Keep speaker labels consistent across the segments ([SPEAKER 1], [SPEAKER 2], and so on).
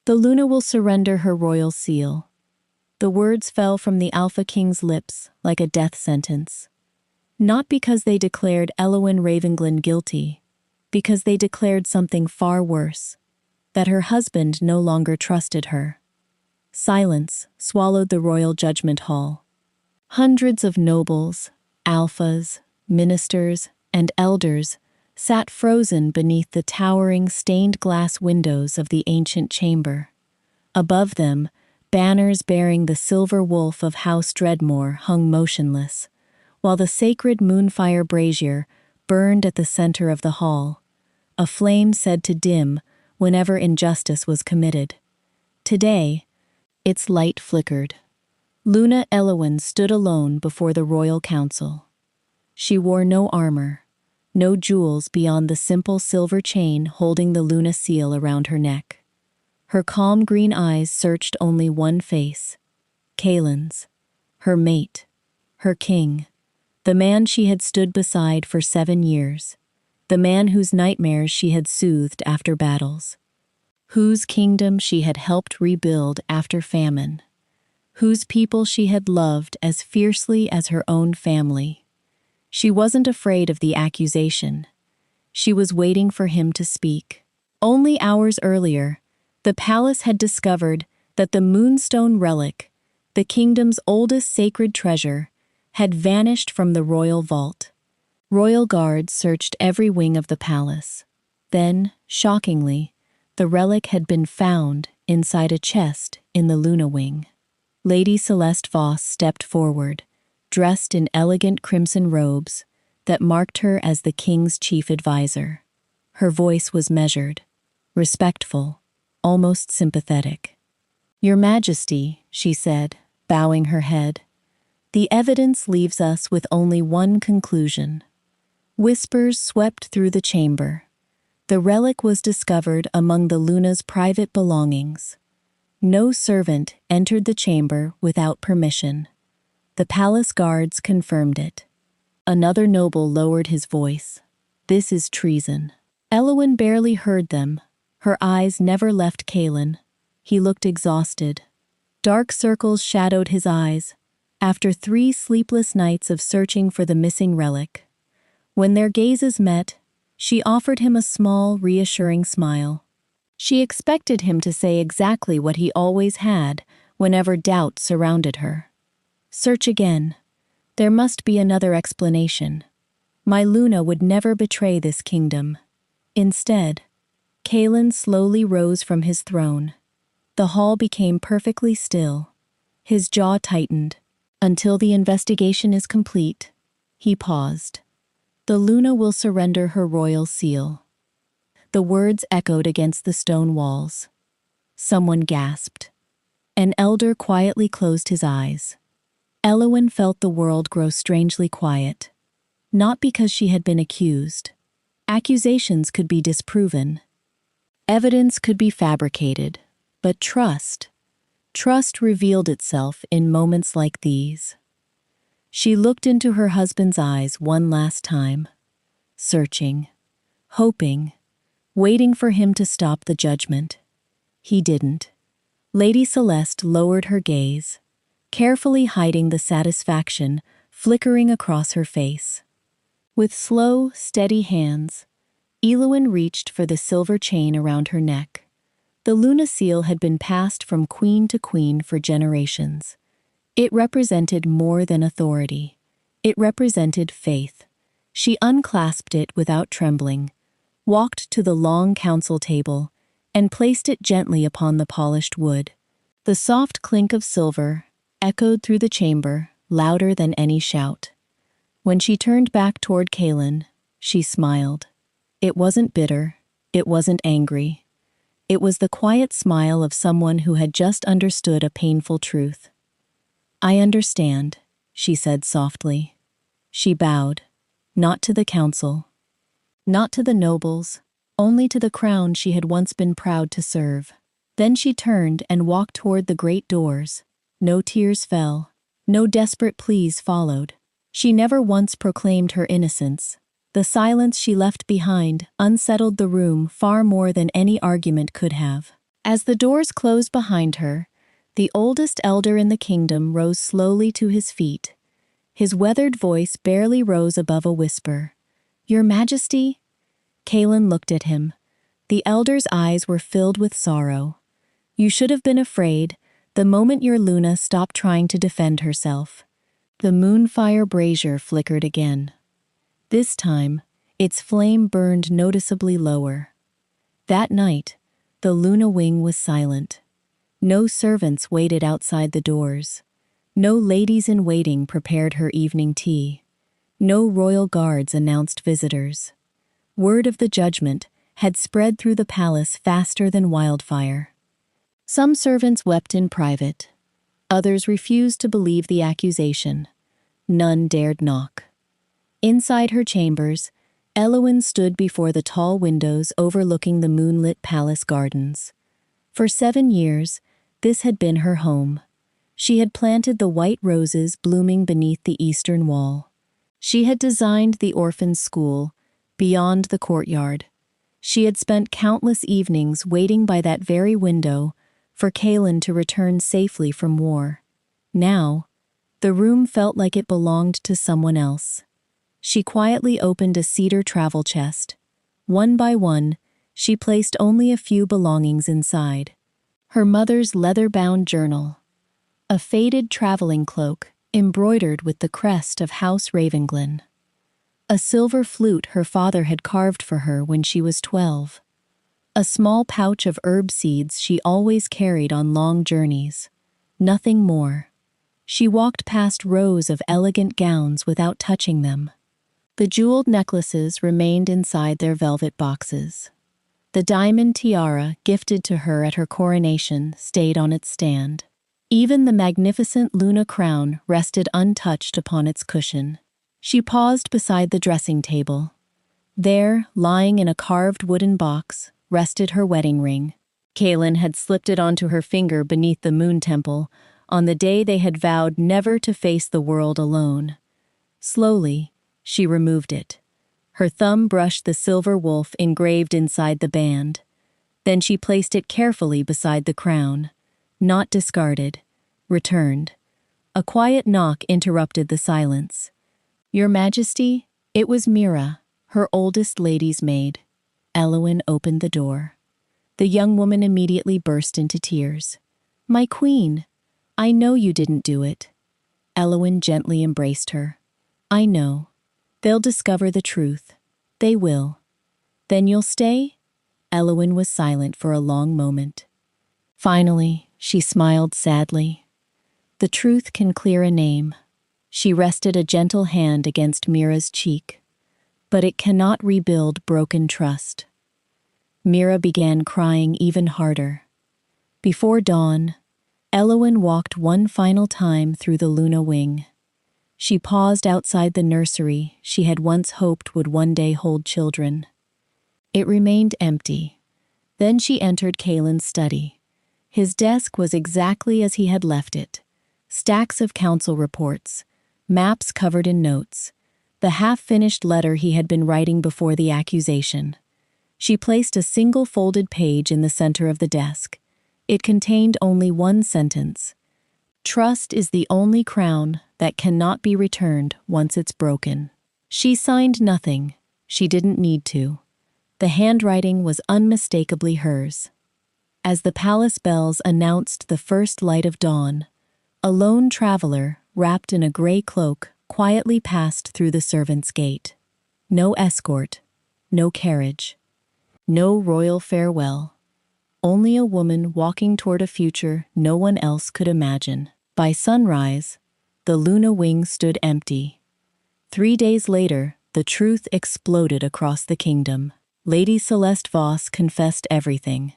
[SPEAKER 1] The Luna will surrender her royal seal. The words fell from the Alpha King's lips like a death sentence. Not because they declared Elwyn Ravenglen guilty, because they declared something far worse, that her husband no longer trusted her. Silence swallowed the royal judgment hall. Hundreds of nobles, alphas, ministers, and elders sat frozen beneath the towering stained-glass windows of the ancient chamber. Above them, banners bearing the silver wolf of House Dreadmore hung motionless, while the sacred moonfire brazier burned at the center of the hall, a flame said to dim whenever injustice was committed. Today, its light flickered. Luna Elwyn stood alone before the royal council. She wore no armor, no jewels beyond the simple silver chain holding the Luna seal around her neck. Her calm green eyes searched only one face, Kaelin's, her mate, her king, the man she had stood beside for 7 years, the man whose nightmares she had soothed after battles, whose kingdom she had helped rebuild after famine, whose people she had loved as fiercely as her own family. She wasn't afraid of the accusation. She was waiting for him to speak. Only hours earlier, the palace had discovered that the Moonstone relic, the kingdom's oldest sacred treasure, had vanished from the royal vault. Royal guards searched every wing of the palace. Then, shockingly, the relic had been found inside a chest in the Luna wing. Lady Celeste Voss stepped forward, dressed in elegant crimson robes that marked her as the king's chief advisor. Her voice was measured, respectful, almost sympathetic. "Your Majesty," she said, bowing her head, "the evidence leaves us with only one conclusion." Whispers swept through the chamber. The relic was discovered among the Luna's private belongings. No servant entered the chamber without permission. The palace guards confirmed it. Another noble lowered his voice. "This is treason." Elwyn barely heard them. Her eyes never left Kaelin. He looked exhausted. Dark circles shadowed his eyes, after 3 sleepless nights of searching for the missing relic. When their gazes met, she offered him a small, reassuring smile. She expected him to say exactly what he always had whenever doubt surrounded her. "Search again. There must be another explanation. My Luna would never betray this kingdom." Instead, Kaelin slowly rose from his throne. The hall became perfectly still. His jaw tightened. "Until the investigation is complete," he paused. "The Luna will surrender her royal seal." The words echoed against the stone walls. Someone gasped. An elder quietly closed his eyes. Elwyn felt the world grow strangely quiet. Not because she had been accused. Accusations could be disproven. Evidence could be fabricated. But trust revealed itself in moments like these. She looked into her husband's eyes one last time, searching, hoping, waiting for him to stop the judgment. He didn't. Lady Celeste lowered her gaze, carefully hiding the satisfaction flickering across her face. With slow, steady hands, Elwyn reached for the silver chain around her neck. The Luna seal had been passed from queen to queen for generations. It represented more than authority. It represented faith. She unclasped it without trembling, walked to the long council table, and placed it gently upon the polished wood. The soft clink of silver echoed through the chamber, louder than any shout. When she turned back toward Kaelin, she smiled. It wasn't bitter. It wasn't angry. It was the quiet smile of someone who had just understood a painful truth. "I understand," she said softly. She bowed, not to the council, not to the nobles, only to the crown she had once been proud to serve. Then she turned and walked toward the great doors. No tears fell. No desperate pleas followed. She never once proclaimed her innocence. The silence she left behind unsettled the room far more than any argument could have. As the doors closed behind her, the oldest elder in the kingdom rose slowly to his feet. His weathered voice barely rose above a whisper. "Your Majesty?" Kaelin looked at him. The elder's eyes were filled with sorrow. "You should have been afraid the moment your Luna stopped trying to defend herself." The moonfire brazier flickered again. This time, its flame burned noticeably lower. That night, the Luna wing was silent. No servants waited outside the doors. No ladies-in-waiting prepared her evening tea. No royal guards announced visitors. Word of the judgment had spread through the palace faster than wildfire. Some servants wept in private. Others refused to believe the accusation. None dared knock. Inside her chambers, Eowyn stood before the tall windows overlooking the moonlit palace gardens. For 7 years, this had been her home. She had planted the white roses blooming beneath the eastern wall. She had designed the orphan's school beyond the courtyard. She had spent countless evenings waiting by that very window for Kaelin to return safely from war. Now, the room felt like it belonged to someone else. She quietly opened a cedar travel chest. One by one, she placed only a few belongings inside. Her mother's leather-bound journal, a faded traveling cloak embroidered with the crest of House Ravenglen, a silver flute her father had carved for her when she was 12, a small pouch of herb seeds she always carried on long journeys. Nothing more. She walked past rows of elegant gowns without touching them. The jeweled necklaces remained inside their velvet boxes. The diamond tiara gifted to her at her coronation stayed on its stand. Even the magnificent Luna crown rested untouched upon its cushion. She paused beside the dressing table. There, lying in a carved wooden box, rested her wedding ring. Kaelin had slipped it onto her finger beneath the moon temple on the day they had vowed never to face the world alone. Slowly, she removed it. Her thumb brushed the silver wolf engraved inside the band. Then she placed it carefully beside the crown. Not discarded, returned. A quiet knock interrupted the silence. "Your Majesty?" It was Mira, her oldest lady's maid. Eowyn opened the door. The young woman immediately burst into tears. "My queen, I know you didn't do it." Eowyn gently embraced her. "I know. They'll discover the truth. They will." "Then you'll stay?" Eowyn was silent for a long moment. Finally, she smiled sadly. "The truth can clear a name." She rested a gentle hand against Mira's cheek. "But it cannot rebuild broken trust." Mira began crying even harder. Before dawn, Eowyn walked one final time through the Luna wing. She paused outside the nursery she had once hoped would one day hold children. It remained empty. Then she entered Kaelin's study. His desk was exactly as he had left it. Stacks of council reports, maps covered in notes, the half-finished letter he had been writing before the accusation. She placed a single folded page in the center of the desk. It contained only one sentence. "Trust is the only crown that cannot be returned once it's broken." She signed nothing. She didn't need to. The handwriting was unmistakably hers. As the palace bells announced the first light of dawn, a lone traveler, wrapped in a gray cloak, quietly passed through the servants' gate. No escort, no carriage, no royal farewell. Only a woman walking toward a future no one else could imagine. By sunrise, the Luna wing stood empty. 3 days later, the truth exploded across the kingdom. Lady Celeste Voss confessed everything.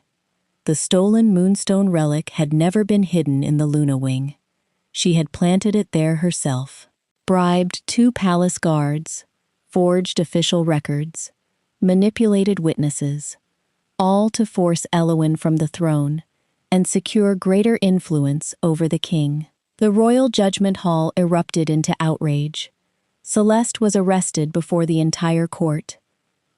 [SPEAKER 1] The stolen moonstone relic had never been hidden in the Luna wing. She had planted it there herself, bribed 2 palace guards, forged official records, manipulated witnesses, all to force Eowyn from the throne and secure greater influence over the king. The royal judgment hall erupted into outrage. Celeste was arrested before the entire court.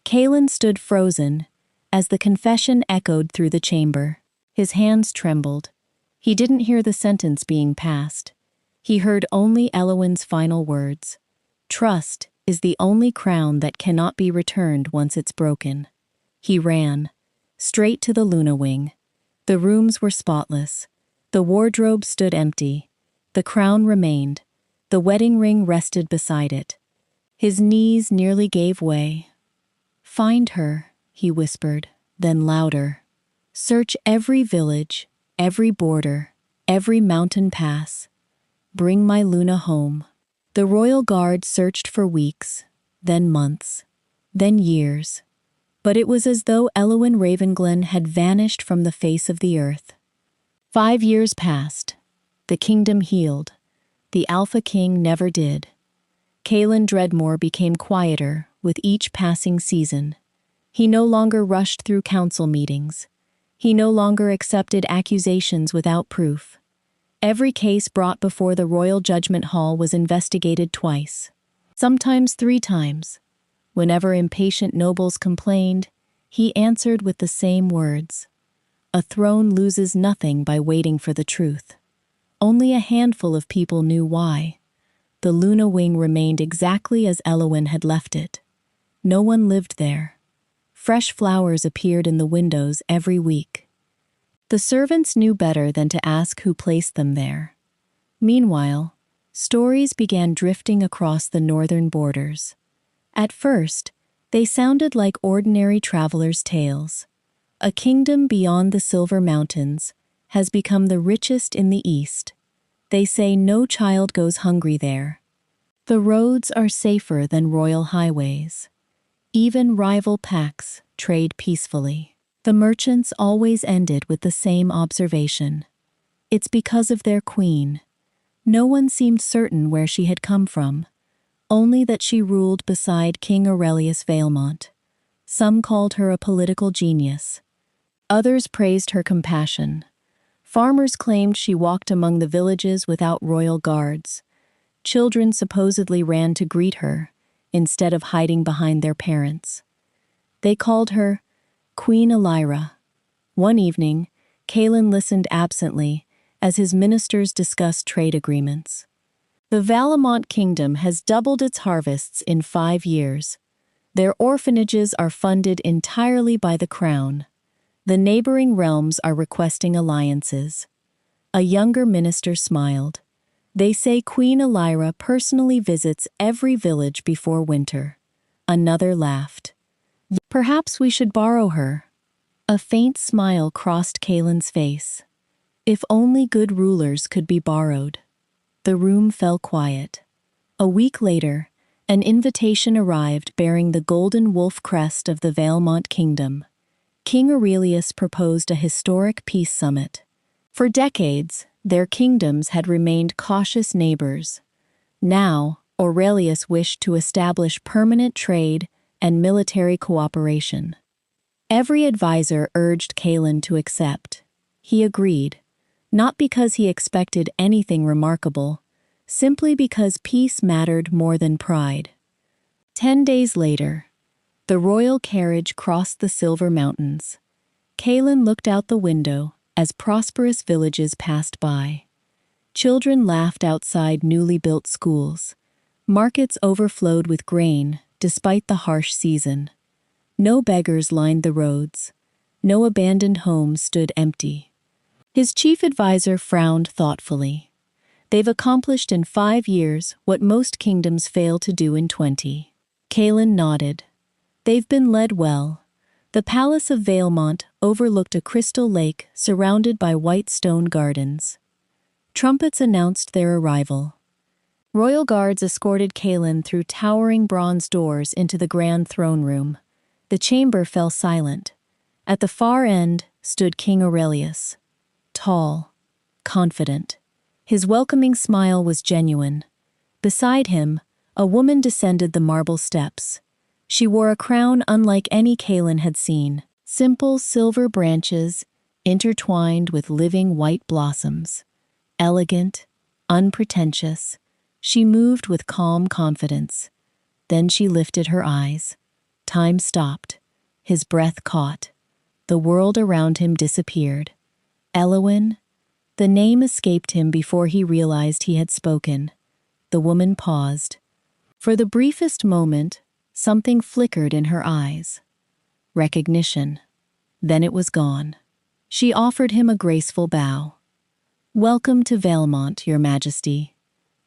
[SPEAKER 1] Kaelin stood frozen as the confession echoed through the chamber. His hands trembled. He didn't hear the sentence being passed. He heard only Elowin's final words. Trust is the only crown that cannot be returned once it's broken. He ran, straight to the Luna Wing. The rooms were spotless. The wardrobe stood empty. The crown remained. The wedding ring rested beside it. His knees nearly gave way. Find her, he whispered, then louder. Search every village, every border, every mountain pass. Bring my Luna home. The royal guard searched for weeks, then months, then years. But it was as though Elowin Ravenglen had vanished from the face of the earth. 5 years passed. The kingdom healed. The Alpha King never did. Caelan Dreadmore became quieter with each passing season. He no longer rushed through council meetings. He no longer accepted accusations without proof. Every case brought before the Royal Judgment Hall was investigated twice, sometimes 3 times. Whenever impatient nobles complained, he answered with the same words. A throne loses nothing by waiting for the truth. Only a handful of people knew why. The Luna Wing remained exactly as Elowin had left it. No one lived there. Fresh flowers appeared in the windows every week. The servants knew better than to ask who placed them there. Meanwhile, stories began drifting across the northern borders. At first, they sounded like ordinary travelers' tales. A kingdom beyond the Silver Mountains has become the richest in the east. They say no child goes hungry there. The roads are safer than royal highways. Even rival packs trade peacefully. The merchants always ended with the same observation. It's because of their queen. No one seemed certain where she had come from, only that she ruled beside King Aurelius Valemont. Some called her a political genius. Others praised her compassion. Farmers claimed she walked among the villages without royal guards. Children supposedly ran to greet her, instead of hiding behind their parents. They called her Queen Elira. One evening, Caelan listened absently as his ministers discussed trade agreements. The Valemont kingdom has doubled its harvests in 5 years. Their orphanages are funded entirely by the crown. The neighboring realms are requesting alliances. A younger minister smiled. They say Queen Elira personally visits every village before winter. Another laughed. Perhaps we should borrow her. A faint smile crossed Caelan's face. If only good rulers could be borrowed. The room fell quiet. A week later, an invitation arrived bearing the golden wolf crest of the Valemont kingdom. King Aurelius proposed a historic peace summit. For decades, their kingdoms had remained cautious neighbors. Now, Aurelius wished to establish permanent trade and military cooperation. Every advisor urged Caelan to accept. He agreed, not because he expected anything remarkable, simply because peace mattered more than pride. 10 days later, the royal carriage crossed the Silver Mountains. Caelan looked out the window as prosperous villages passed by. Children laughed outside newly built schools. Markets overflowed with grain, despite the harsh season. No beggars lined the roads. No abandoned homes stood empty. His chief advisor frowned thoughtfully. They've accomplished in 5 years what most kingdoms fail to do in 20. Caelan nodded. They've been led well. The Palace of Valemont overlooked a crystal lake surrounded by white stone gardens. Trumpets announced their arrival. Royal guards escorted Caelan through towering bronze doors into the grand throne room. The chamber fell silent. At the far end stood King Aurelius. Tall, confident. His welcoming smile was genuine. Beside him, a woman descended the marble steps. She wore a crown unlike any Caelan had seen, simple silver branches intertwined with living white blossoms. Elegant, unpretentious, she moved with calm confidence. Then she lifted her eyes. Time stopped. His breath caught. The world around him disappeared. Elowin? The name escaped him before he realized he had spoken. The woman paused. For the briefest moment, something flickered in her eyes. Recognition. Then it was gone. She offered him a graceful bow. "Welcome to Valemont, Your Majesty.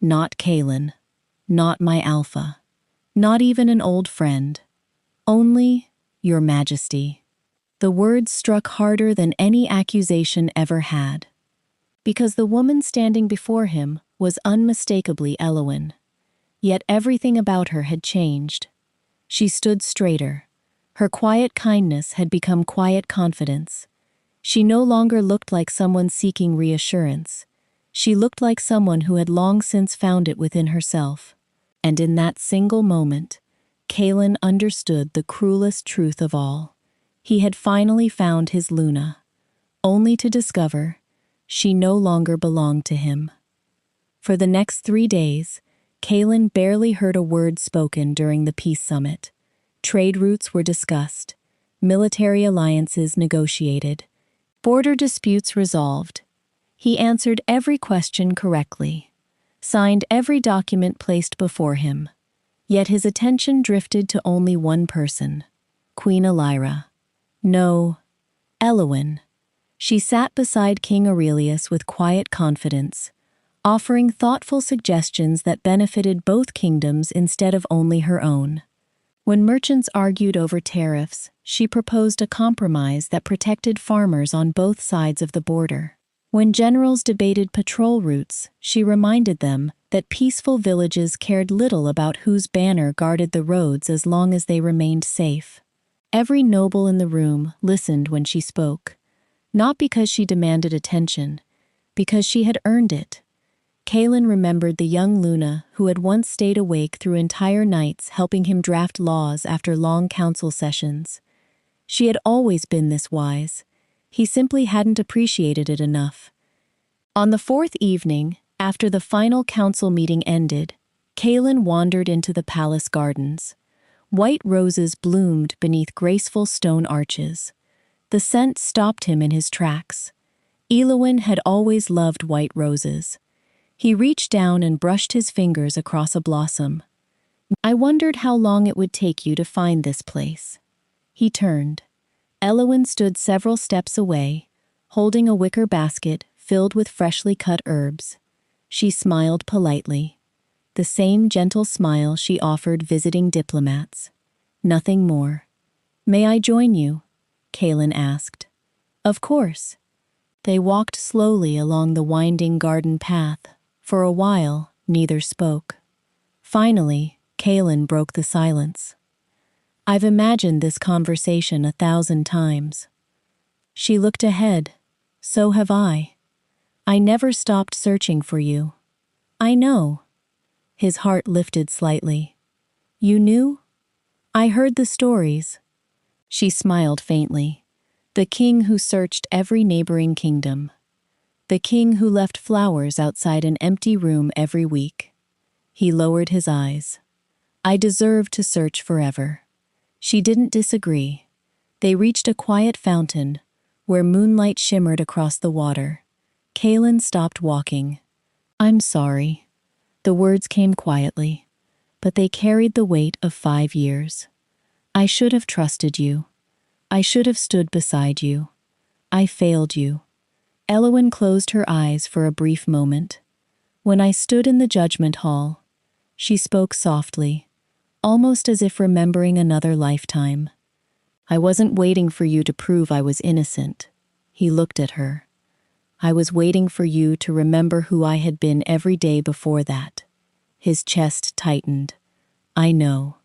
[SPEAKER 1] Not Kaelin. Not my Alpha. Not even an old friend. Only Your Majesty." The words struck harder than any accusation ever had. Because the woman standing before him was unmistakably Elowin. Yet everything about her had changed. She stood straighter. Her quiet kindness had become quiet confidence. She no longer looked like someone seeking reassurance. She looked like someone who had long since found it within herself. And in that single moment, Kaelin understood the cruelest truth of all. He had finally found his Luna, only to discover she no longer belonged to him. For the next 3 days, Kaelin barely heard a word spoken during the peace summit. Trade routes were discussed, military alliances negotiated, border disputes resolved. He answered every question correctly, signed every document placed before him. Yet his attention drifted to only one person, Queen Elira. No, Elowin. She sat beside King Aurelius with quiet confidence, offering thoughtful suggestions that benefited both kingdoms instead of only her own. When merchants argued over tariffs, she proposed a compromise that protected farmers on both sides of the border. When generals debated patrol routes, she reminded them that peaceful villages cared little about whose banner guarded the roads as long as they remained safe. Every noble in the room listened when she spoke, not because she demanded attention, because she had earned it. Kaelin remembered the young Luna who had once stayed awake through entire nights helping him draft laws after long council sessions. She had always been this wise. He simply hadn't appreciated it enough. On the 4th evening, after the final council meeting ended, Kaelin wandered into the palace gardens. White roses bloomed beneath graceful stone arches. The scent stopped him in his tracks. Elowin had always loved white roses. He reached down and brushed his fingers across a blossom. "I wondered how long it would take you to find this place." He turned. Elowin stood several steps away, holding a wicker basket filled with freshly cut herbs. She smiled politely. The same gentle smile she offered visiting diplomats. Nothing more. "May I join you?" Kaelin asked. "Of course." They walked slowly along the winding garden path. For a while, neither spoke. Finally, Kaelin broke the silence. "I've imagined this conversation 1,000 times." She looked ahead. "So have I. I never stopped searching for you." "I know." His heart lifted slightly. "You knew?" "I heard the stories." She smiled faintly. The king who searched every neighboring kingdom. The king who left flowers outside an empty room every week. He lowered his eyes. "I deserve to search forever." She didn't disagree. They reached a quiet fountain, where moonlight shimmered across the water. Kaelin stopped walking. "I'm sorry." The words came quietly, but they carried the weight of 5 years. "I should have trusted you. I should have stood beside you. I failed you." Elowin closed her eyes for a brief moment. "When I stood in the judgment hall," she spoke softly, almost as if remembering another lifetime. "I wasn't waiting for you to prove I was innocent." He looked at her. "I was waiting for you to remember who I had been every day before that." His chest tightened. "I know.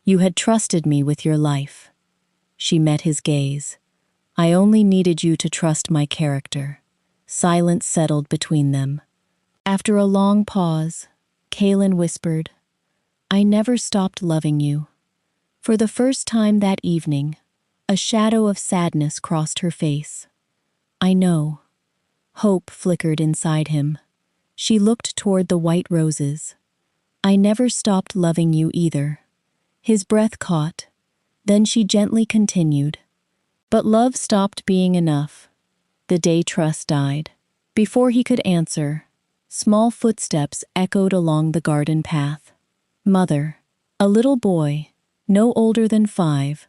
[SPEAKER 1] You had trusted me with your life." She met his gaze. "I only needed you to trust my character." Silence settled between them. After a long pause, Kaelin whispered, "I never stopped loving you." For the first time that evening, a shadow of sadness crossed her face. "I know." Hope flickered inside him. She looked toward the white roses. "I never stopped loving you either." His breath caught. Then she gently continued, "But love stopped being enough. The day trust died. Before he could answer, small footsteps echoed along the garden path. Mother, a little boy, no older than 5,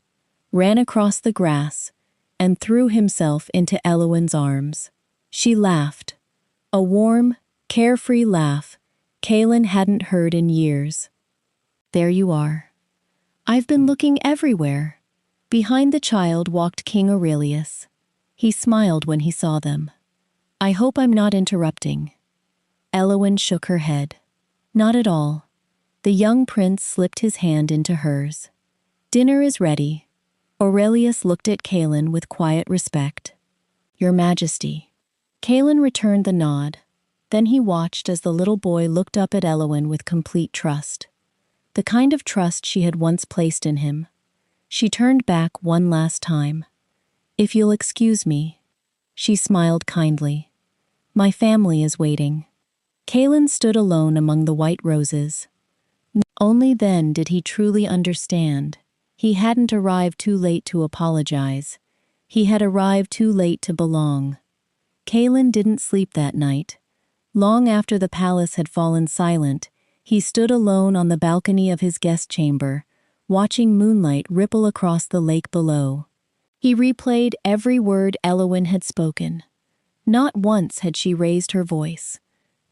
[SPEAKER 1] ran across the grass and threw himself into Elowen's arms. She laughed, a warm, carefree laugh Kaelin hadn't heard in years. There you are. I've been looking everywhere. Behind the child walked King Aurelius. He smiled when he saw them. I hope I'm not interrupting. Elowen shook her head. Not at all. The young prince slipped his hand into hers. Dinner is ready. Aurelius looked at Kaelin with quiet respect. Your Majesty. Kaelin returned the nod. Then he watched as the little boy looked up at Elowen with complete trust. The kind of trust she had once placed in him. She turned back one last time. If you'll excuse me. She smiled kindly. My family is waiting. Kaelin stood alone among the white roses. Only then did he truly understand. He hadn't arrived too late to apologize. He had arrived too late to belong. Kaelin didn't sleep that night. Long after the palace had fallen silent, he stood alone on the balcony of his guest chamber, watching moonlight ripple across the lake below. He replayed every word Elowen had spoken. Not once had she raised her voice.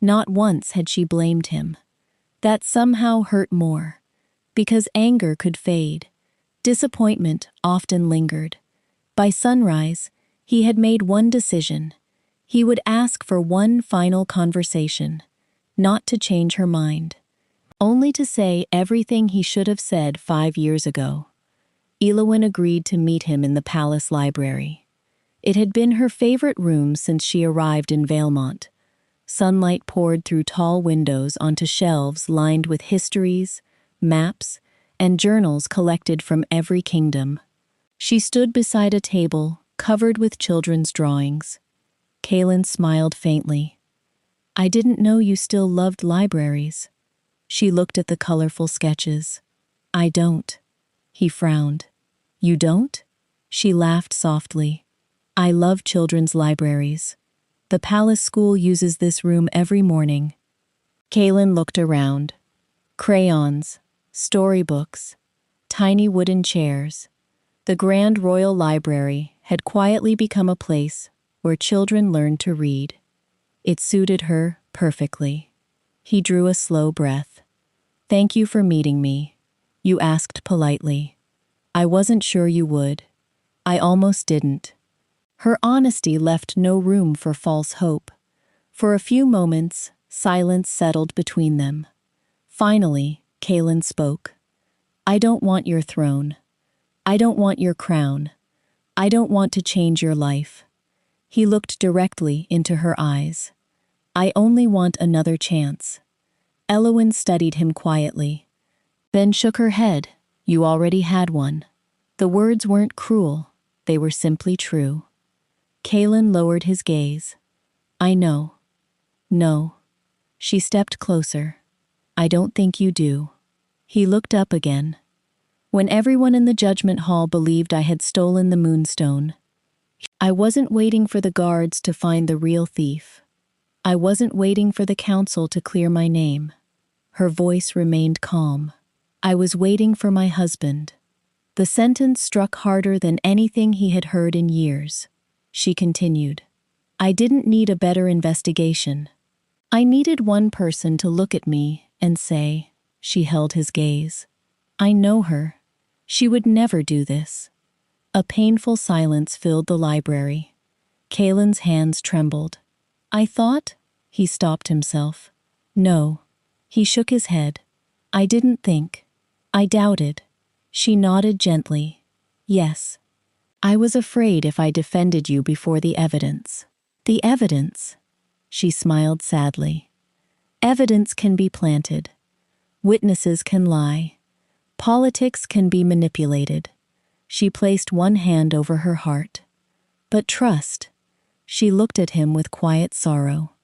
[SPEAKER 1] Not once had she blamed him. That somehow hurt more. Because anger could fade. Disappointment often lingered. By sunrise, he had made one decision. He would ask for one final conversation. Not to change her mind. Only to say everything he should have said 5 years ago. Elowen agreed to meet him in the palace library. It had been her favorite room since she arrived in Valemont. Sunlight poured through tall windows onto shelves lined with histories, maps, and journals collected from every kingdom. She stood beside a table covered with children's drawings. Kaelin smiled faintly. I didn't know you still loved libraries. She looked at the colorful sketches. I don't. He frowned. You don't? She laughed softly. I love children's libraries. The palace school uses this room every morning. Kaelin looked around. Crayons, storybooks, tiny wooden chairs. The grand royal library had quietly become a place where children learned to read. It suited her perfectly. He drew a slow breath. Thank you for meeting me. You asked politely. I wasn't sure you would. I almost didn't. Her honesty left no room for false hope. For a few moments, silence settled between them. Finally, Kaelin spoke. I don't want your throne. I don't want your crown. I don't want to change your life. He looked directly into her eyes. I only want another chance. Elowen studied him quietly, then shook her head. You already had one. The words weren't cruel. They were simply true. Kaelin lowered his gaze. I know. No. She stepped closer. I don't think you do. He looked up again. When everyone in the judgment hall believed I had stolen the moonstone, I wasn't waiting for the guards to find the real thief. I wasn't waiting for the council to clear my name. Her voice remained calm. I was waiting for my husband. The sentence struck harder than anything he had heard in years. She continued. I didn't need a better investigation. I needed one person to look at me and say, she held his gaze. I know her. She would never do this. A painful silence filled the library. Kaelin's hands trembled. I thought, he stopped himself. No. He shook his head. I didn't think. I doubted. She nodded gently. Yes. I was afraid if I defended you before the evidence. The evidence? She smiled sadly. Evidence can be planted. Witnesses can lie. Politics can be manipulated. She placed one hand over her heart. But trust. She looked at him with quiet sorrow.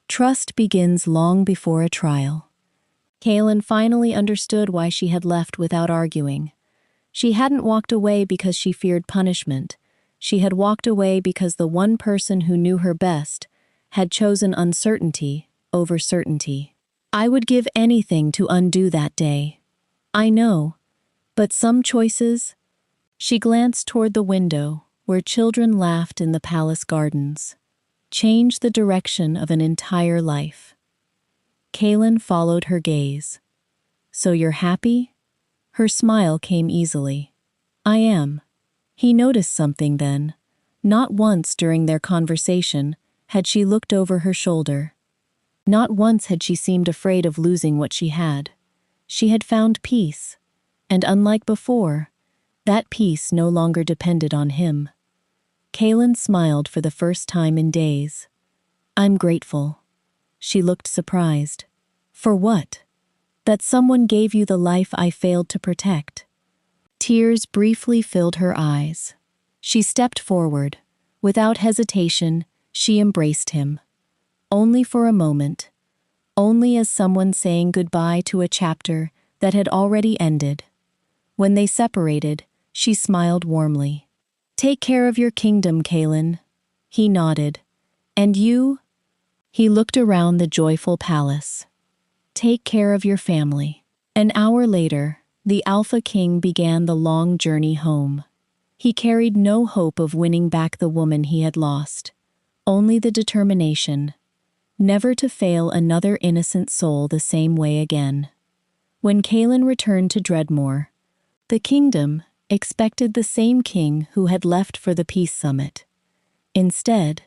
[SPEAKER 1] Trust begins long before a trial. Kaelin finally understood why she had left without arguing. She hadn't walked away because she feared punishment. She had walked away because the one person who knew her best had chosen uncertainty over certainty. I would give anything to undo that day. I know, but some choices... She glanced toward the window, where children laughed in the palace gardens. Change the direction of an entire life. Kaylin followed her gaze. So you're happy? Her smile came easily. I am. He noticed something then. Not once during their conversation had she looked over her shoulder. Not once had she seemed afraid of losing what she had. She had found peace, and unlike before, that peace no longer depended on him. Kaylin smiled for the first time in days. I'm grateful. She looked surprised. For what? That someone gave you the life I failed to protect. Tears briefly filled her eyes. She stepped forward. Without hesitation, she embraced him. Only for a moment. Only as someone saying goodbye to a chapter that had already ended. When they separated, she smiled warmly. Take care of your kingdom, Kaylin. He nodded. And you? He looked around the joyful palace. Take care of your family. An hour later, the Alpha King began the long journey home. He carried no hope of winning back the woman he had lost, only the determination, never to fail another innocent soul the same way again. When Kaylin returned to Dreadmore, the kingdom expected the same king who had left for the peace summit. Instead,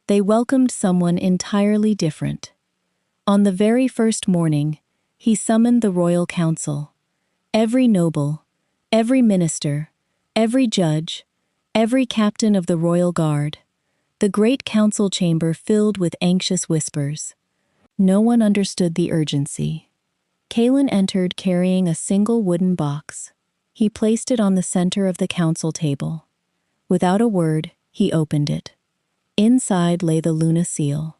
[SPEAKER 1] they welcomed someone entirely different. On the very first morning, he summoned the royal council. Every noble, every minister, every judge, every captain of the royal guard. The great council chamber filled with anxious whispers. No one understood the urgency. Kaylin entered carrying a single wooden box. He placed it on the center of the council table. Without a word, he opened it. Inside lay the Luna seal.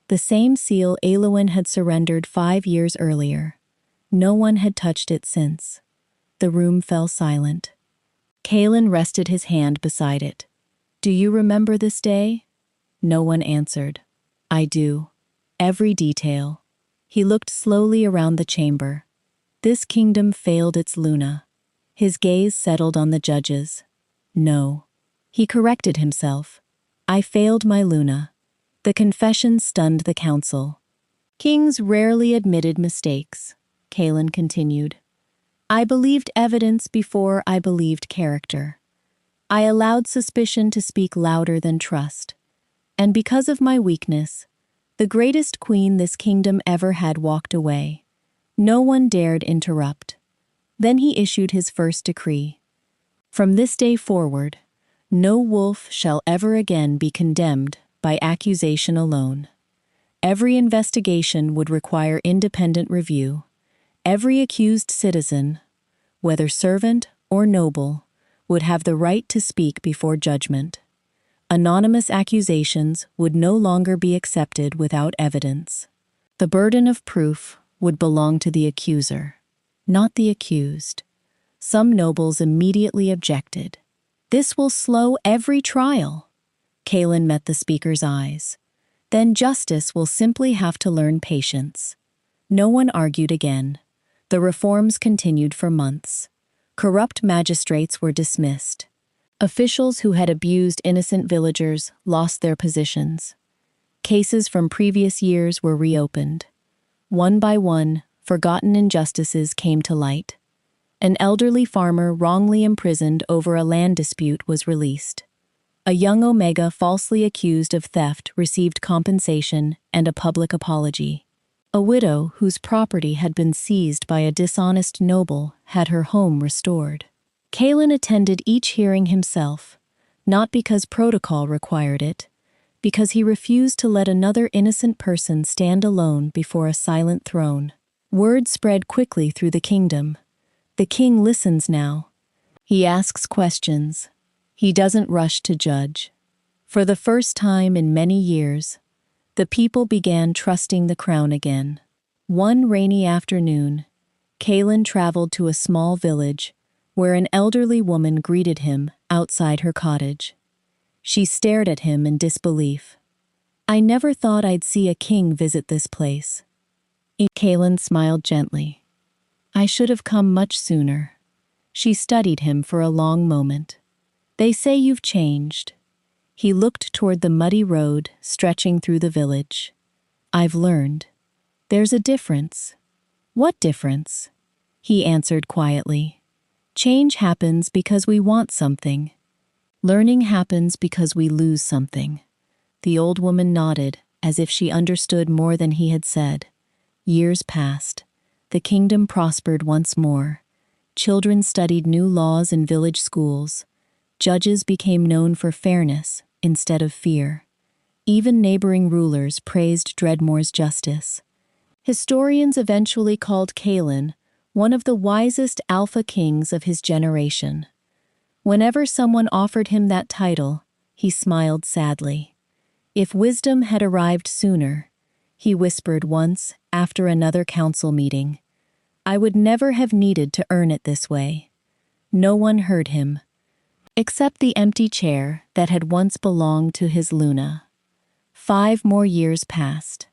[SPEAKER 1] The same seal Aelwyn had surrendered 5 years earlier. No one had touched it since. The room fell silent. Kaylin rested his hand beside it. Do you remember this day? No one answered. I do. Every detail. He looked slowly around the chamber. This kingdom failed its Luna. His gaze settled on the judges. No. He corrected himself. I failed my Luna. The confession stunned the council. Kings rarely admitted mistakes, Kaylin continued. I believed evidence before I believed character. I allowed suspicion to speak louder than trust. And because of my weakness, the greatest queen this kingdom ever had walked away. No one dared interrupt. Then he issued his first decree. From this day forward, no wolf shall ever again be condemned by accusation alone. Every investigation would require independent review. Every accused citizen, whether servant or noble, would have the right to speak before judgment. Anonymous accusations would no longer be accepted without evidence. The burden of proof would belong to the accuser, not the accused. Some nobles immediately objected. This will slow every trial. Kaylin met the speaker's eyes. Then justice will simply have to learn patience. No one argued again. The reforms continued for months. Corrupt magistrates were dismissed. Officials who had abused innocent villagers lost their positions. Cases from previous years were reopened. One by one, forgotten injustices came to light. An elderly farmer wrongly imprisoned over a land dispute was released. A young Omega falsely accused of theft received compensation and a public apology. A widow whose property had been seized by a dishonest noble had her home restored. Kaylin attended each hearing himself, not because protocol required it, because he refused to let another innocent person stand alone before a silent throne. Word spread quickly through the kingdom. The king listens now. He asks questions. He doesn't rush to judge. For the first time in many years, the people began trusting the crown again. One rainy afternoon, Kaylin traveled to a small village where an elderly woman greeted him outside her cottage. She stared at him in disbelief. I never thought I'd see a king visit this place. Kaelin smiled gently. I should have come much sooner. She studied him for a long moment. They say you've changed. He looked toward the muddy road stretching through the village. I've learned. There's a difference. What difference? He answered quietly. Change happens because we want something. Learning happens because we lose something. The old woman nodded, as if she understood more than he had said. Years passed. The kingdom prospered once more. Children studied new laws in village schools. Judges became known for fairness instead of fear. Even neighboring rulers praised Dreadmoor's justice. Historians eventually called Kaelin one of the wisest alpha kings of his generation. Whenever someone offered him that title, he smiled sadly. If wisdom had arrived sooner, he whispered once after another council meeting, I would never have needed to earn it this way. No one heard him, except the empty chair that had once belonged to his Luna. 5 more years passed.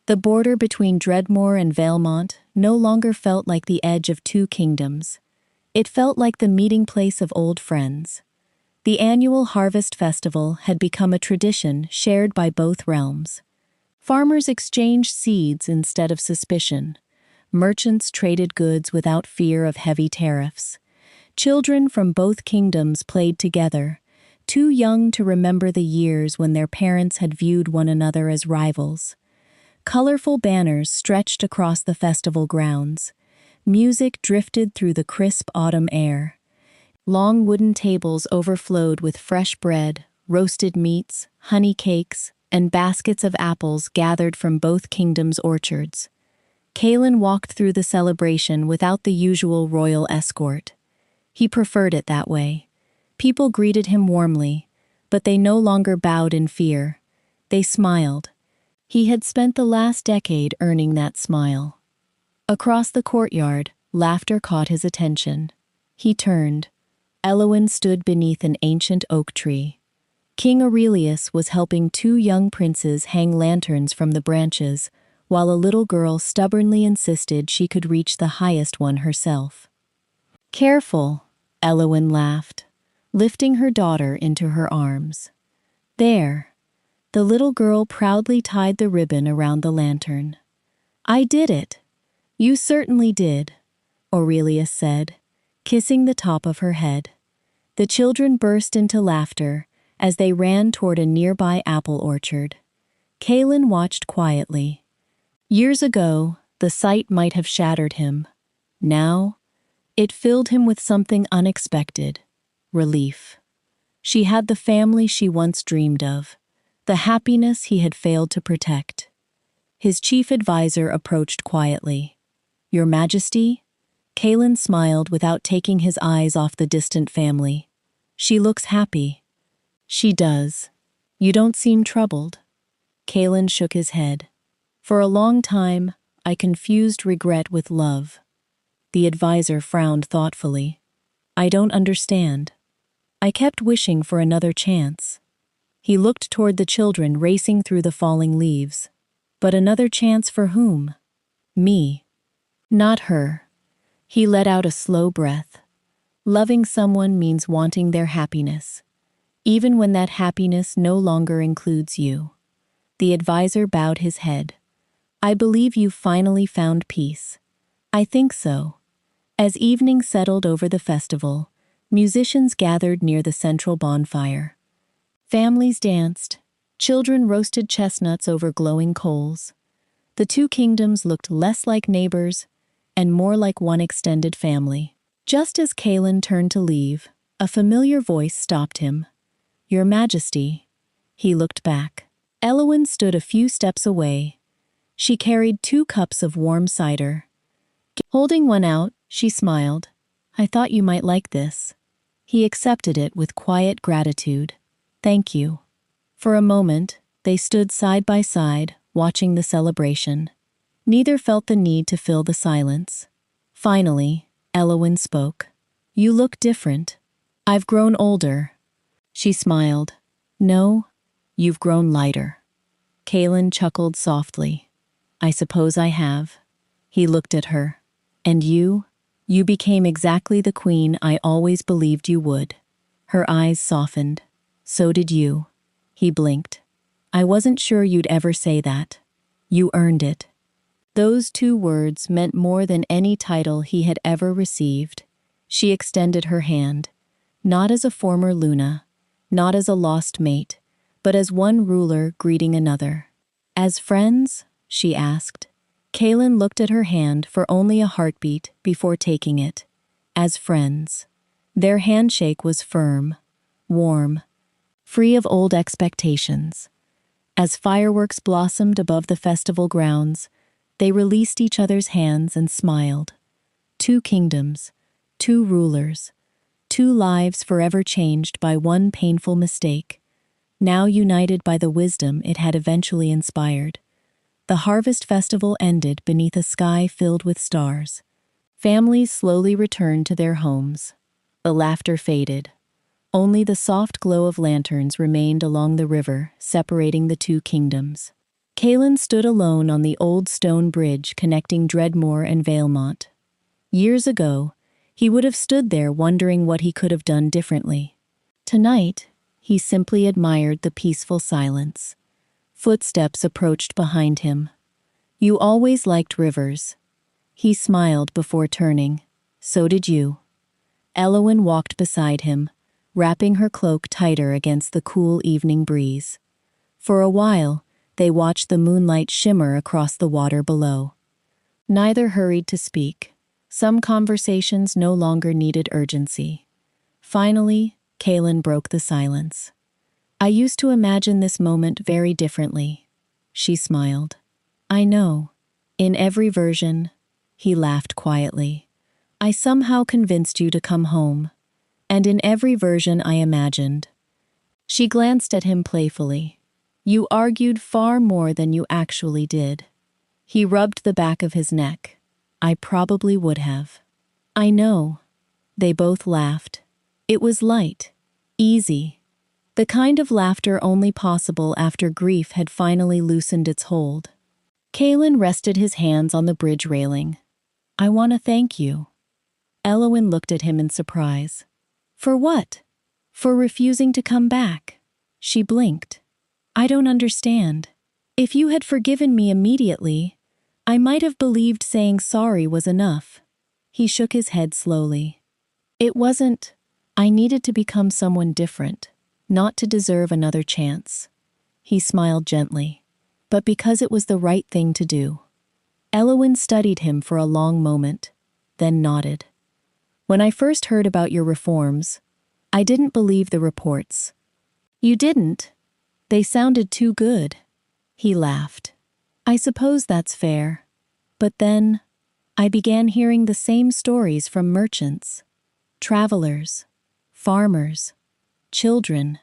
[SPEAKER 1] The border between Dreadmoor and Valemont no longer felt like the edge of 2 kingdoms. It felt like the meeting place of old friends. The annual harvest festival had become a tradition shared by both realms. Farmers exchanged seeds instead of suspicion. Merchants traded goods without fear of heavy tariffs. Children from both kingdoms played together, too young to remember the years when their parents had viewed one another as rivals. Colorful banners stretched across the festival grounds. Music drifted through the crisp autumn air. Long wooden tables overflowed with fresh bread, roasted meats, honey cakes, and baskets of apples gathered from both kingdoms' orchards. Kaelin walked through the celebration without the usual royal escort. He preferred it that way. People greeted him warmly, but they no longer bowed in fear. They smiled. He had spent the last decade earning that smile. Across the courtyard, laughter caught his attention. He turned. Elowyn stood beneath an ancient oak tree. King Aurelius was helping 2 young princes hang lanterns from the branches, while a little girl stubbornly insisted she could reach the highest one herself. Careful, Elowyn laughed, lifting her daughter into her arms. There. The little girl proudly tied the ribbon around the lantern. I did it. You certainly did, Aurelius said, kissing the top of her head. The children burst into laughter as they ran toward a nearby apple orchard. Kaelin watched quietly. Years ago, the sight might have shattered him. Now, it filled him with something unexpected, relief. She had the family she once dreamed of, the happiness he had failed to protect. His chief advisor approached quietly. Your Majesty? Kaelin smiled without taking his eyes off the distant family. She looks happy. She does. You don't seem troubled. Kaelin shook his head. For a long time, I confused regret with love. The advisor frowned thoughtfully. I don't understand. I kept wishing for another chance. He looked toward the children racing through the falling leaves. But another chance for whom? Me. Not her. He let out a slow breath. Loving someone means wanting their happiness, even when that happiness no longer includes you. The advisor bowed his head. I believe you've finally found peace. I think so. As evening settled over the festival, musicians gathered near the central bonfire. Families danced. Children roasted chestnuts over glowing coals. The 2 kingdoms looked less like neighbors and more like one extended family. Just as Kaelin turned to leave, a familiar voice stopped him. Your Majesty. He looked back. Elowyn stood a few steps away. She carried 2 cups of warm cider. Holding one out, she smiled. I thought you might like this. He accepted it with quiet gratitude. Thank you. For a moment, they stood side by side, watching the celebration. Neither felt the need to fill the silence. Finally, Elowyn spoke. You look different. I've grown older. She smiled. No, you've grown lighter. Kaelin chuckled softly. I suppose I have. He looked at her. And you? You became exactly the queen I always believed you would. Her eyes softened. So did you. He blinked. I wasn't sure you'd ever say that. You earned it. Those two words meant more than any title he had ever received. She extended her hand, not as a former Luna, not as a lost mate, but as one ruler greeting another. As friends? She asked. Kaelin looked at her hand for only a heartbeat before taking it. As friends. Their handshake was firm, warm, free of old expectations. As fireworks blossomed above the festival grounds, they released each other's hands and smiled. Two kingdoms, two rulers, two lives forever changed by one painful mistake, now united by the wisdom it had eventually inspired. The harvest festival ended beneath a sky filled with stars. Families slowly returned to their homes. The laughter faded. Only the soft glow of lanterns remained along the river, separating the two kingdoms. Kaelin stood alone on the old stone bridge connecting Dreadmoor and Valemont. Years ago, he would have stood there wondering what he could have done differently. Tonight, he simply admired the peaceful silence. Footsteps approached behind him. You always liked rivers. He smiled before turning. So did you. Eowyn walked beside him, wrapping her cloak tighter against the cool evening breeze. For a while, they watched the moonlight shimmer across the water below. Neither hurried to speak. Some conversations no longer needed urgency. Finally, Kaelin broke the silence. I used to imagine this moment very differently. She smiled. I know. In every version, he laughed quietly. I somehow convinced you to come home. And in every version I imagined. She glanced at him playfully. You argued far more than you actually did. He rubbed the back of his neck. I probably would have. I know. They both laughed. It was light, easy, the kind of laughter only possible after grief had finally loosened its hold. Kaelin rested his hands on the bridge railing. I want to thank you. Eowyn looked at him in surprise. For what? For refusing to come back. She blinked. I don't understand. If you had forgiven me immediately, I might have believed saying sorry was enough. He shook his head slowly. It wasn't. I needed to become someone different, not to deserve another chance. He smiled gently, but because it was the right thing to do. Eowyn studied him for a long moment, then nodded. When I first heard about your reforms, I didn't believe the reports. You didn't? They sounded too good. He laughed. I suppose that's fair. But then, I began hearing the same stories from merchants, travelers, farmers, children.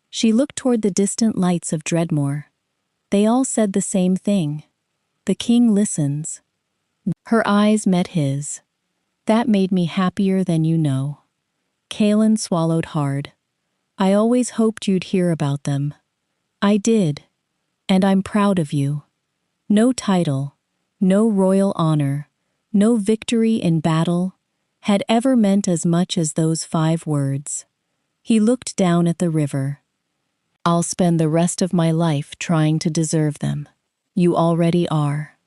[SPEAKER 1] She looked toward the distant lights of Dreadmoor. They all said the same thing. The king listens. Her eyes met his. That made me happier than you know. Kaelin swallowed hard. I always hoped you'd hear about them. I did. And I'm proud of you. No title, no royal honor, no victory in battle had ever meant as much as those 5 words. He looked down at the river. I'll spend the rest of my life trying to deserve them. You already are.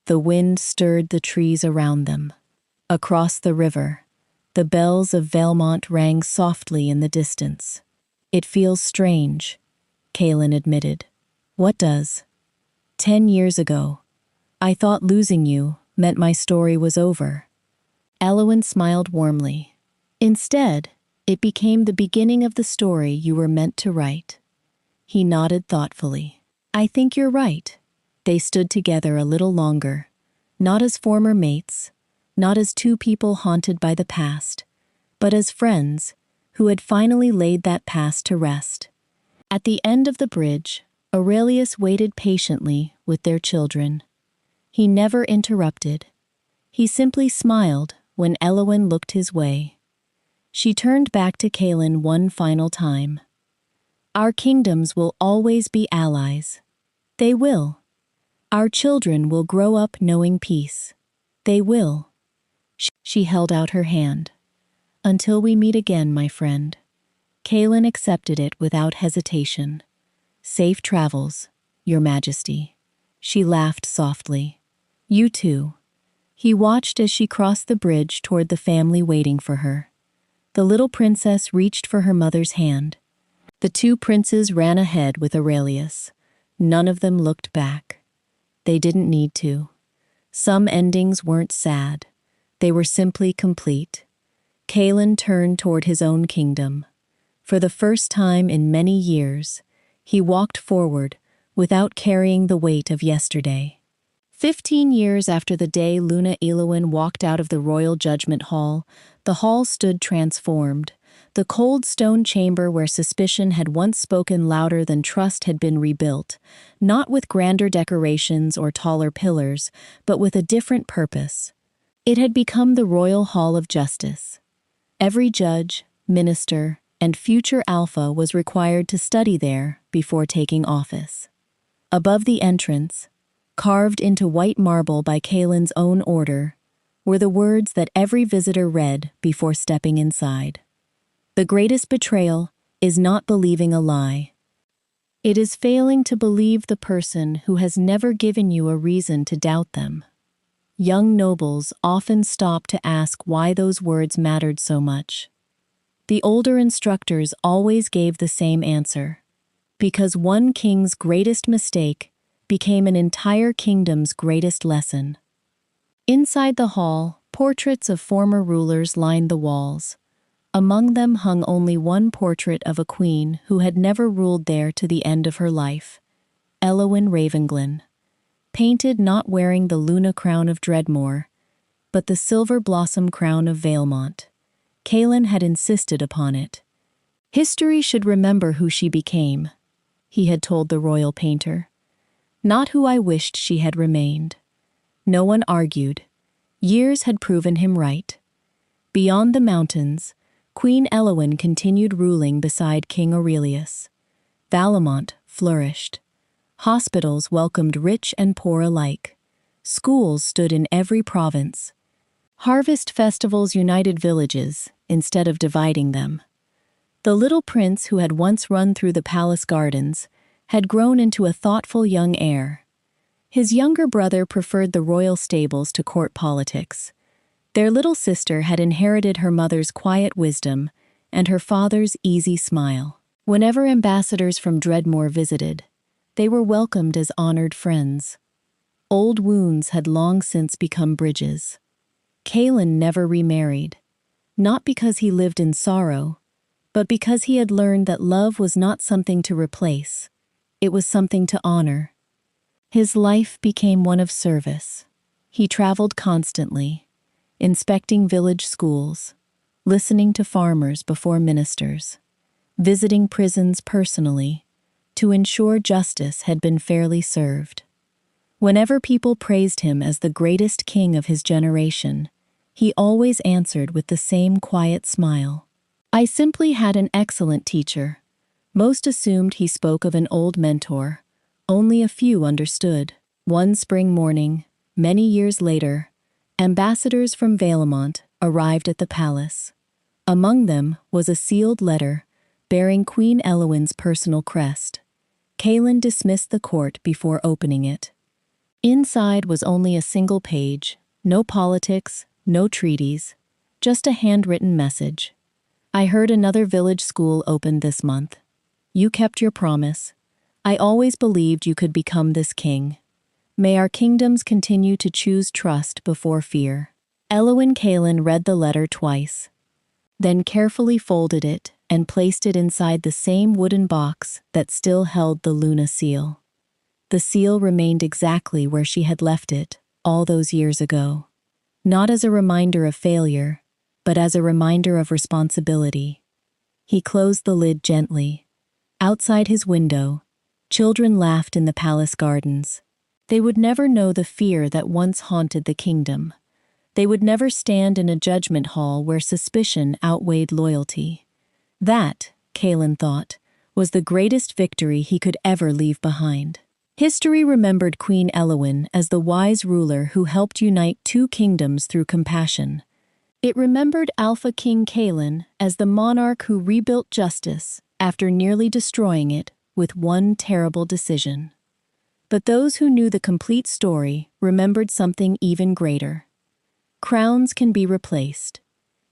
[SPEAKER 1] The wind stirred the trees around them. Across the river, the bells of Valemont rang softly in the distance. It feels strange, Kaelin admitted. What does? 10 years ago, I thought losing you meant my story was over. Eowyn smiled warmly. Instead, it became the beginning of the story you were meant to write. He nodded thoughtfully. I think you're right. They stood together a little longer, not as former mates, not as two people haunted by the past, but as friends who had finally laid that past to rest. At the end of the bridge, Aurelius waited patiently with their children. He never interrupted. He simply smiled when Eowyn looked his way. She turned back to Kaelin one final time. Our kingdoms will always be allies. They will. Our children will grow up knowing peace. They will. She held out her hand. Until we meet again, my friend. Kaelin accepted it without hesitation. Safe travels, Your Majesty. She laughed softly. You too. He watched as she crossed the bridge toward the family waiting for her. The little princess reached for her mother's hand. The two princes ran ahead with Aurelius. None of them looked back. They didn't need to. Some endings weren't sad. They were simply complete. Kaelin turned toward his own kingdom. For the first time in many years, he walked forward without carrying the weight of yesterday. 15 years after the day Luna Elwyn walked out of the royal judgment hall, the hall stood transformed. The cold stone chamber where suspicion had once spoken louder than trust had been rebuilt, not with grander decorations or taller pillars, but with a different purpose. It had become the Royal Hall of Justice. Every judge, minister, and future alpha was required to study there before taking office. Above the entrance, carved into white marble by Kaelin's own order, were the words that every visitor read before stepping inside. The greatest betrayal is not believing a lie. It is failing to believe the person who has never given you a reason to doubt them. Young nobles often stop to ask why those words mattered so much. The older instructors always gave the same answer. Because one king's greatest mistake became an entire kingdom's greatest lesson. Inside the hall, portraits of former rulers lined the walls. Among them hung only one portrait of a queen who had never ruled there to the end of her life, Elwyn Ravenglin, painted not wearing the Luna crown of Dreadmore, but the silver blossom crown of Valemont. Kaelin had insisted upon it. History should remember who she became, he had told the royal painter. Not who I wished she had remained. No one argued. Years had proven him right. Beyond the mountains, Queen Elwyn continued ruling beside King Aurelius. Valemont flourished. Hospitals welcomed rich and poor alike. Schools stood in every province. Harvest festivals united villages instead of dividing them. The little prince who had once run through the palace gardens had grown into a thoughtful young heir. His younger brother preferred the royal stables to court politics. Their little sister had inherited her mother's quiet wisdom and her father's easy smile. Whenever ambassadors from Dreadmore visited, they were welcomed as honored friends. Old wounds had long since become bridges. Kaelin never remarried, not because he lived in sorrow, but because he had learned that love was not something to replace. It was something to honor. His life became one of service. He traveled constantly, inspecting village schools, listening to farmers before ministers, visiting prisons personally to ensure justice had been fairly served. Whenever people praised him as the greatest king of his generation, he always answered with the same quiet smile. I simply had an excellent teacher. Most assumed he spoke of an old mentor. Only a few understood. One spring morning, many years later, ambassadors from Valemont arrived at the palace. Among them was a sealed letter bearing Queen Elwyn's personal crest. Kaelin dismissed the court before opening it. Inside was only a single page, no politics, no treaties, just a handwritten message. I heard another village school opened this month. You kept your promise. I always believed you could become this king. May our kingdoms continue to choose trust before fear. Elwyn Kaelin read the letter twice, then carefully folded it and placed it inside the same wooden box that still held the Luna seal. The seal remained exactly where she had left it all those years ago, not as a reminder of failure, but as a reminder of responsibility. He closed the lid gently. Outside his window, children laughed in the palace gardens. They would never know the fear that once haunted the kingdom. They would never stand in a judgment hall where suspicion outweighed loyalty. That, Kaelin thought, was the greatest victory he could ever leave behind. History remembered Queen Elowyn as the wise ruler who helped unite two kingdoms through compassion. It remembered Alpha King Caelan as the monarch who rebuilt justice after nearly destroying it with one terrible decision. But those who knew the complete story remembered something even greater. Crowns can be replaced.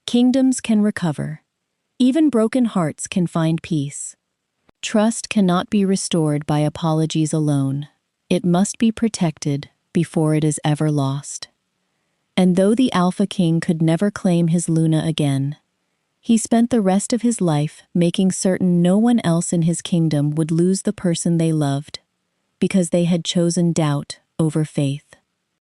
[SPEAKER 1] Kingdoms can recover. Even broken hearts can find peace. Trust cannot be restored by apologies alone. It must be protected before it is ever lost. And though the Alpha King could never claim his Luna again, he spent the rest of his life making certain no one else in his kingdom would lose the person they loved, because they had chosen doubt over faith.